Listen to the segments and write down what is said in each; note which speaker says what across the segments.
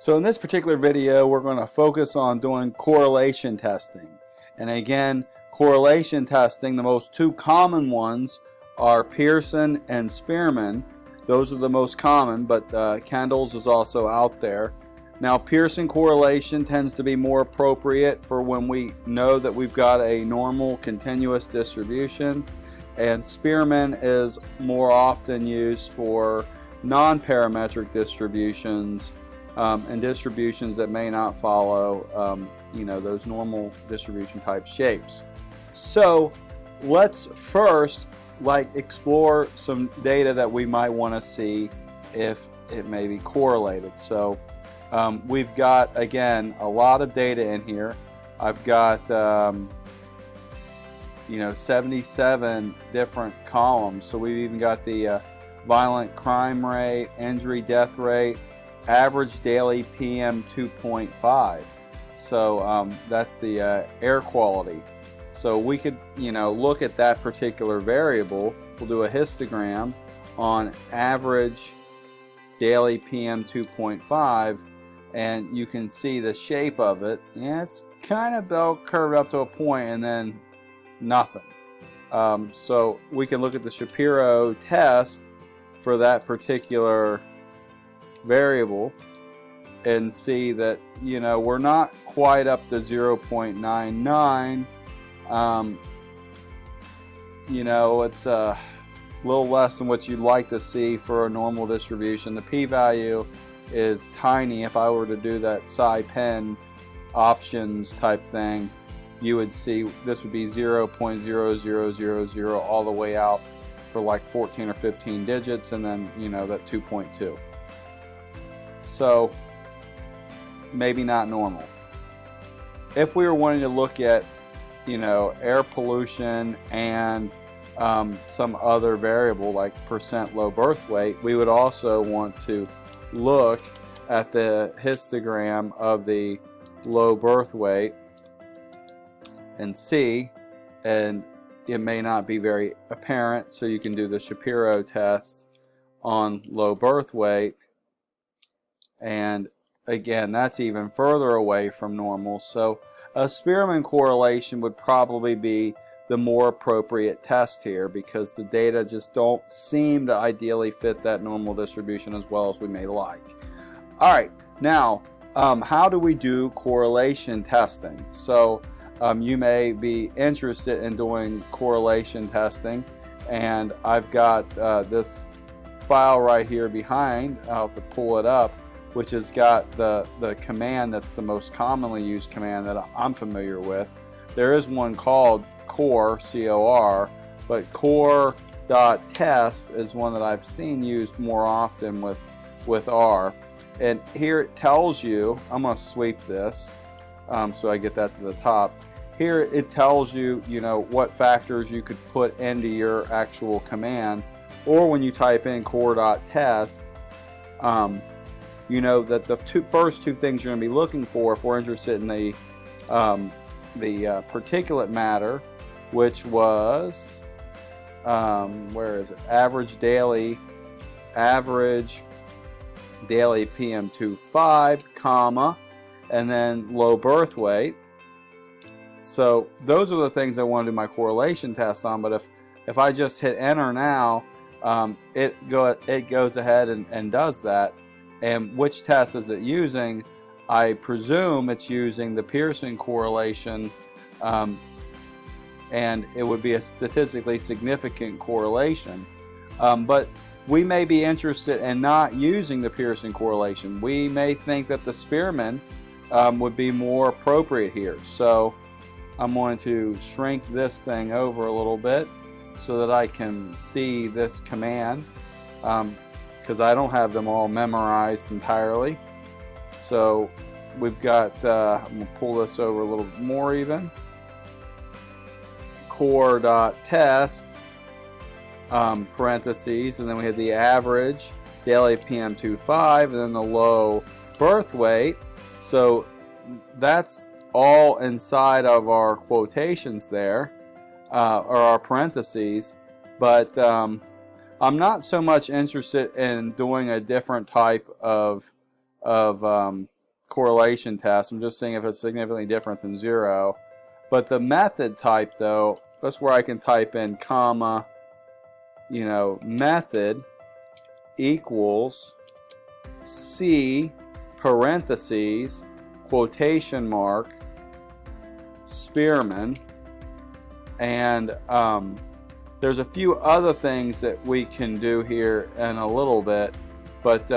Speaker 1: So in this particular video, we're going to focus on doing correlation testing. And again, correlation testing, the most two common ones are Pearson and Spearman. Those are the most common, but Kendall's is also out there. Now, Pearson correlation tends to be more appropriate for when we know that we've got a normal continuous distribution, and Spearman is more often used for non-parametric distributions and distributions that may not follow those normal distribution type shapes. So let's first explore some data that we might want to see if it may be correlated. So we've got, again, a lot of data in here. I've got 77 different columns. So we've even got the violent crime rate, injury death rate, average daily PM 2.5. So that's the air quality. So we could look at that particular variable. We'll do a histogram on average daily PM 2.5, and you can see the shape of it. Yeah, it's kind of bell curved up to a point and then nothing. So we can look at the Shapiro test for that particular variable and see that we're not quite up to 0.99. It's a little less than what you'd like to see for a normal distribution. The p-value is tiny. If I were to do that sci-pen options type thing, you would see this would be 0.0000 all the way out for like 14 or 15 digits, and then that 2.2. So maybe not normal. If we were wanting to look at air pollution and some other variable like percent low birth weight, we would also want to look at the histogram of the low birth weight and see, and it may not be very apparent, so you can do the Shapiro test on low birth weight, and again, that's even further away from normal. So a Spearman correlation would probably be the more appropriate test here, because the data just don't seem to ideally fit that normal distribution as well as we may like. All right, now how do we do correlation testing? So you may be interested in doing correlation testing, and I've got this file right here behind. I'll have to pull it up, which has got the command that's the most commonly used command that I'm familiar with. There is one called core, C-O-R, but core.test is one that I've seen used more often with R. And here it tells you, I'm going to sweep this so I get that to the top. Here it tells you, what factors you could put into your actual command, or when you type in core.test, that the first two things you're going to be looking for, if we're interested in the particulate matter, which was where is it? Average daily PM2.5, comma, and then low birth weight. So those are the things I want to do my correlation test on. But if I just hit enter now, it goes ahead and does that. And which test is it using? I presume it's using the Pearson correlation, and it would be a statistically significant correlation. But we may be interested in not using the Pearson correlation. We may think that the Spearman would be more appropriate here. So I'm going to shrink this thing over a little bit so that I can see this command, because I don't have them all memorized entirely. So we've got, I'm going to pull this over a little bit more even. Core.test, parentheses, and then we had the average daily PM2.5, and then the low birth weight. So that's all inside of our quotations there, or our parentheses, but I'm not so much interested in doing a different type of of correlation tests. I'm just seeing if it's significantly different than 0. But the method type, though, that's where I can type in comma, method equals C parentheses quotation mark Spearman, and there's a few other things that we can do here in a little bit, but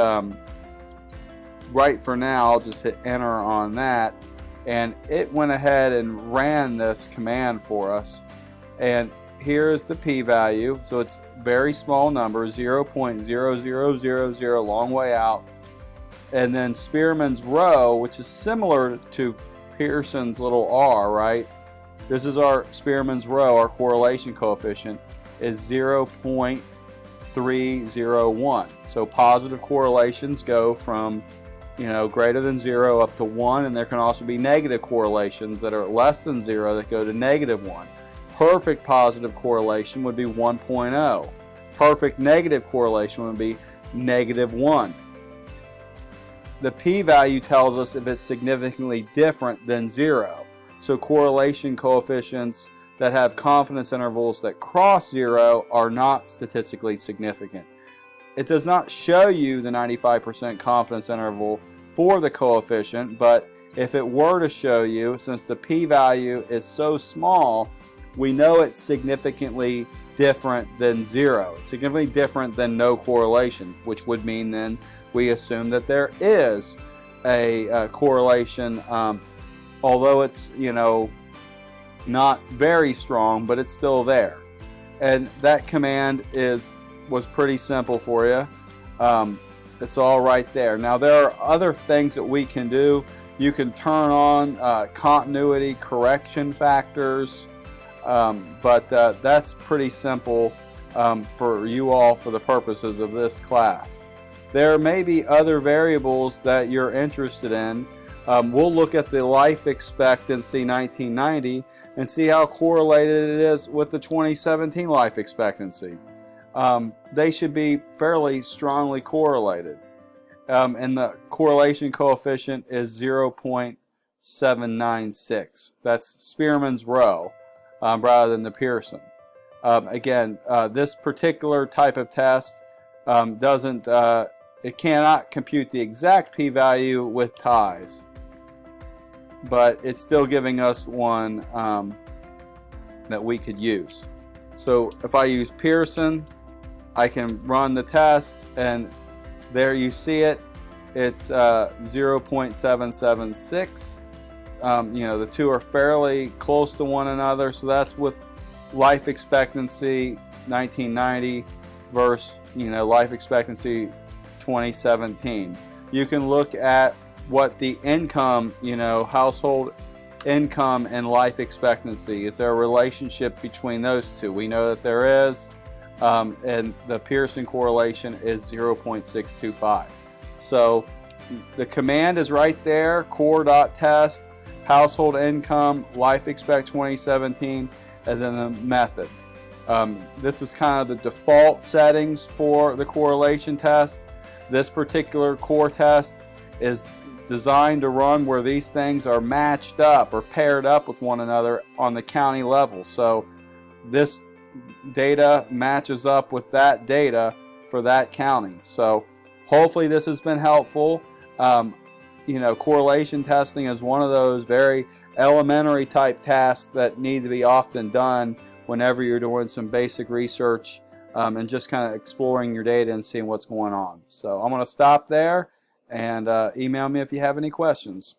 Speaker 1: right for now I'll just hit enter on that, and it went ahead and ran this command for us. And here is the p-value, so it's very small number, 0.0000, long way out. And then Spearman's rho, which is similar to Pearson's little r, right? This is our Spearman's rho, our correlation coefficient, is 0.301. So positive correlations go from greater than 0 up to 1, and there can also be negative correlations that are less than 0 that go to -1. Perfect positive correlation would be 1.0. Perfect negative correlation would be -1. The p-value tells us if it's significantly different than 0. So correlation coefficients that have confidence intervals that cross 0 are not statistically significant. It does not show you the 95% confidence interval for the coefficient, but if it were to show you, since the p-value is so small, we know it's significantly different than 0. It's significantly different than no correlation, which would mean then we assume that there is a correlation, although it's not very strong, but it's still there. And that command was pretty simple for you. It's all right there. Now there are other things that we can do. You can turn on continuity correction factors, but that's pretty simple for you all for the purposes of this class. There may be other variables that you're interested in. We'll look at the life expectancy 1990 and see how correlated it is with the 2017 life expectancy. They should be fairly strongly correlated. And the correlation coefficient is 0.796. That's Spearman's rho rather than the Pearson. Again, this particular type of test it cannot compute the exact p-value with ties, but it's still giving us one that we could use. So if I use Pearson, I can run the test, and there you see it. It's 0.776. The two are fairly close to one another, so that's with life expectancy 1990 versus life expectancy 2017. You can look at what the income, household income and life expectancy. Is there a relationship between those two? We know that there is, and the Pearson correlation is 0.625. So the command is right there, core.test, household income, life expect 2017, and then the method. This is kind of the default settings for the correlation test. This particular core test is designed to run where these things are matched up or paired up with one another on the county level. So this data matches up with that data for that county. So hopefully this has been helpful. Correlation testing is one of those very elementary type tasks that need to be often done whenever you're doing some basic research and just kind of exploring your data and seeing what's going on. So I'm going to stop there, and email me if you have any questions.